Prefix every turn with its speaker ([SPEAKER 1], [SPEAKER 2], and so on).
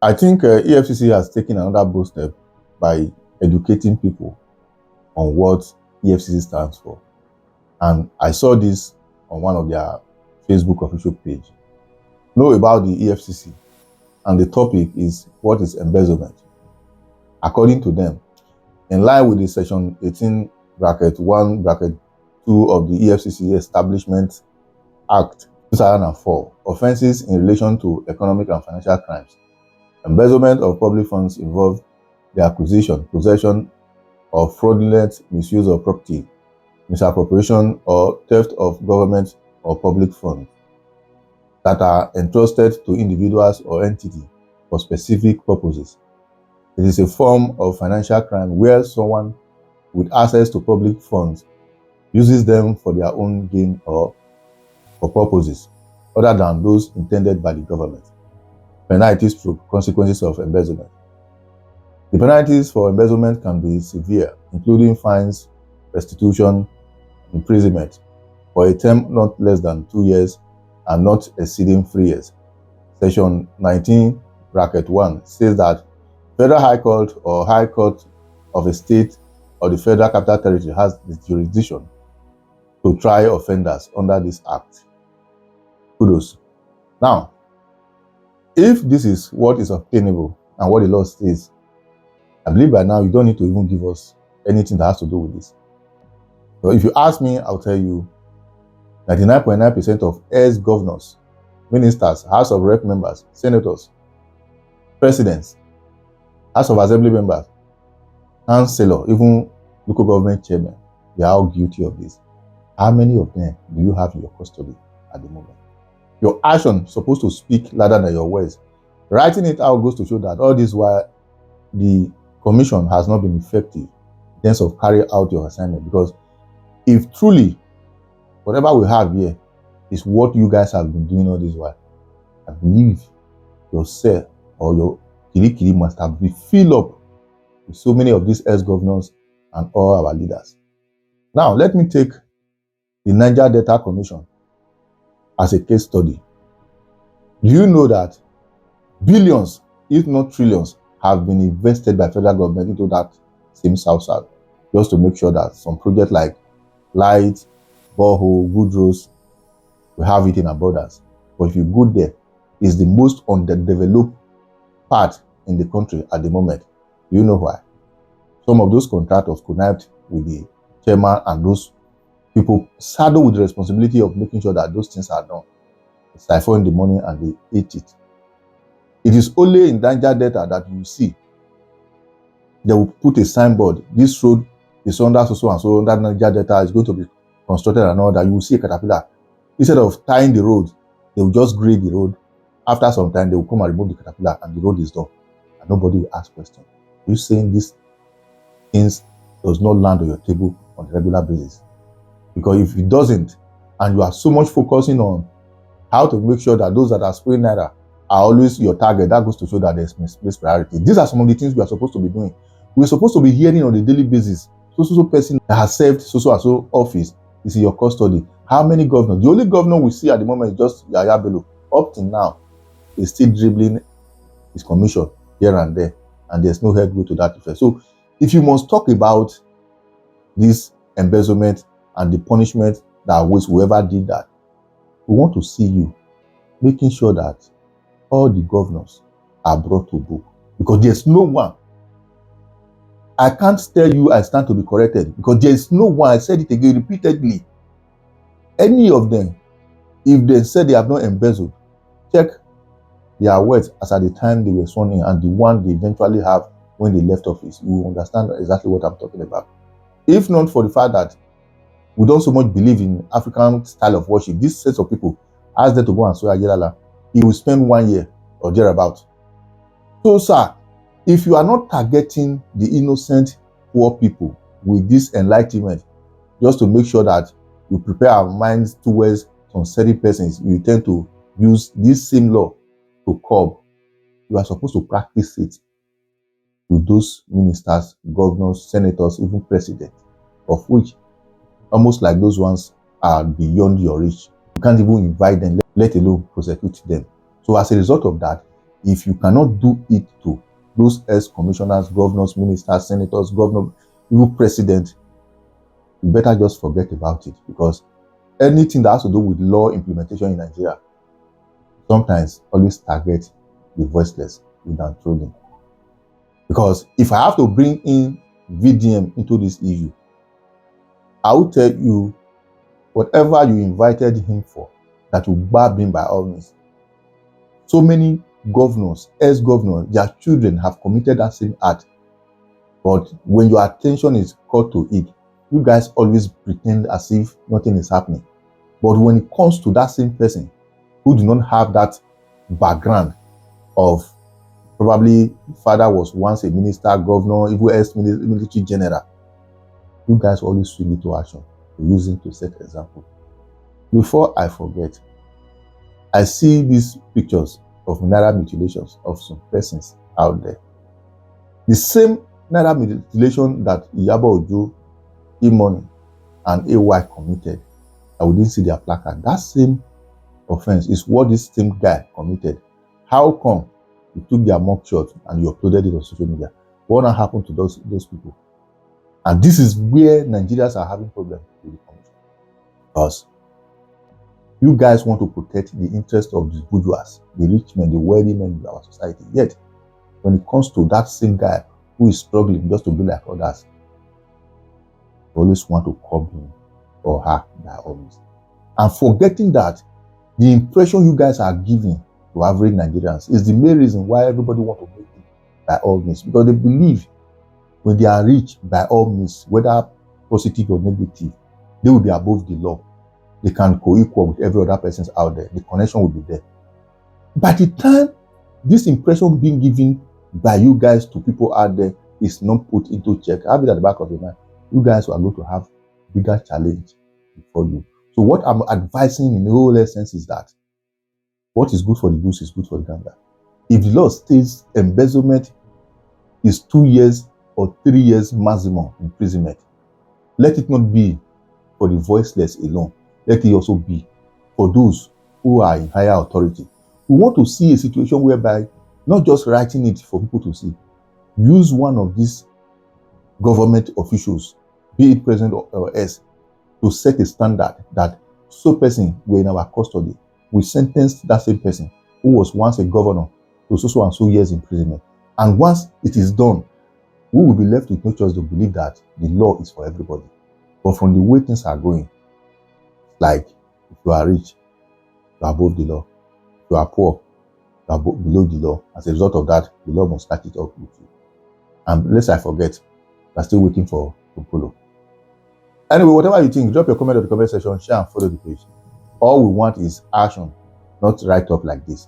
[SPEAKER 1] I think EFCC has taken another bold step by educating people on what EFCC stands for. And I saw this on one of their Facebook official page. Know about the EFCC, and the topic is what is embezzlement. According to them, in line with the section 18 bracket 1 bracket 2 of the EFCC Establishment Act 2004, offenses in relation to economic and financial crimes. Embezzlement of public funds involve the acquisition, possession, or fraudulent misuse of property, misappropriation, or theft of government or public funds that are entrusted to individuals or entities for specific purposes. It is a form of financial crime where someone with access to public funds uses them for their own gain or for purposes other than those intended by the government. Penalties through consequences of embezzlement. The penalties for embezzlement can be severe, including fines, restitution, imprisonment for a term not less than 2 years and not exceeding 3 years. Section 19 bracket 1 says that Federal High Court or High Court of a state or the Federal Capital Territory has the jurisdiction to try offenders under this act. Kudos. Now, if this is what is obtainable and what the law says, I believe by now you don't need to even give us anything that has to do with this. So if you ask me, I'll tell you 99.9% of ex-governors, ministers, House of Rep members, senators, presidents, House of Assembly members, councillor, even local government chairmen, they are all guilty of this. How many of them do you have in your custody at the moment? Your action is supposed to speak louder than your words. Writing it out goes to show that all this while the commission has not been effective in terms of carrying out your assignment. Because if truly whatever we have here is what you guys have been doing all this while, I believe your cell or your kiri must have been filled up with so many of these ex-governors and all our leaders. Now, let me take the Niger Delta Commission as a case study. Do you know that billions, if not trillions, have been invested by federal government into that same South, just to make sure that some projects like light, borehole, good roads, we have it in abundance. But if you go there, it's the most underdeveloped part in the country at the moment. Do you know why? Some of those contractors connived with the chairman and those people saddled with the responsibility of making sure that those things are done. They siphon the money and they eat it. It is only in Niger Delta that you see they will put a signboard. This road is under so and so, that Niger Delta is going to be constructed and all that. You will see a caterpillar. Instead of tying the road, they will just grade the road. After some time, they will come and remove the caterpillar and the road is done. And nobody will ask questions. Are you saying these things does not land on your table on a regular basis? Because if it doesn't, and you are so much focusing on how to make sure that those that are spraying naira are always your target, that goes to show that there's misplaced priority. These are some of the things we are supposed to be doing. We're supposed to be hearing on a daily basis, so person that has served so office is in your custody. How many governors? The only governor we see at the moment is just Yaya Bello. Up till now, he's still dribbling his commission here and there, and there's no headway to that effect. So if you must talk about this embezzlement and the punishment that awaits whoever did that, we want to see you making sure that all the governors are brought to book. Because there's no one. I can't tell you I stand to be corrected, because there's no one. I said it again repeatedly. Any of them, if they said they have not embezzled, check their words as at the time they were sworn in and the one they eventually have when they left office. You understand exactly what I'm talking about. If not for the fact that we don't so much believe in African style of worship, this set of people, ask them to go and swear Ayelala, he will spend 1 year or thereabout. So, sir, if you are not targeting the innocent poor people with this enlightenment, just to make sure that you prepare our minds towards some certain persons, you tend to use this same law to curb. You are supposed to practice it with those ministers, governors, senators, even presidents, of which almost like those ones are beyond your reach. You can't even invite them, let alone prosecute them. So as a result of that, If you cannot do it to those ex-commissioners, governors, ministers, senators, governor, even president, you better just forget about it, because anything that has to do with law implementation in Nigeria sometimes always target the voiceless with trolling. Because if I have to bring in VDM into this issue, I will tell you, whatever you invited him for, that will grab him by all means. So many governors, ex-governors, their children have committed that same act. But when your attention is called to it, you guys always pretend as if nothing is happening. But when it comes to that same person who do not have that background of probably father was once a minister, governor, even ex-military general, you guys always swing into action, using to set example. Before I forget, I see these pictures of Naira mutilations of some persons out there. The same Naira mutilation that Iyabo Ojo, Imoni, and AY committed, I wouldn't see their placard. That same offense is what this same guy committed. How come you took their mugshot and you uploaded it on social media? What happened to those people? And this is where Nigerians are having problems with the commission. Because you guys want to protect the interest of the bourgeois, the rich men, the wealthy men in our society. Yet, when it comes to that same guy who is struggling just to be like others, you always want to curb him or her by all means. And forgetting that the impression you guys are giving to average Nigerians is the main reason why everybody wants to make it by all means. Because they believe when they are rich by all means, whether positive or negative, they will be above the law. They can co-equal with every other person out there. The connection will be there. By the time this impression being given by you guys to people out there is not put into check, have it at the back of your mind, you guys are going to have bigger challenge before you. So what I'm advising in the whole essence is that what is good for the goose is good for the gander. If the law states embezzlement is 2 years or 3 years maximum imprisonment, let it not be for the voiceless alone. Let it also be for those who are in higher authority. We want to see a situation whereby not just writing it for people to see, use one of these government officials, be it president or else, to set a standard that so person were in our custody. We sentenced that same person who was once a governor to so and so years imprisonment. And once it is done, we will be left with no choice to believe that the law is for everybody. But from the way things are going, like if you are rich, you are above the law. If you are poor, you are below the law. As a result of that, the law must catch it up with you. And lest I forget, we are still waiting for Polo. Anyway, whatever you think, drop your comment in the comment section, share and follow the page. All we want is action, not write up like this.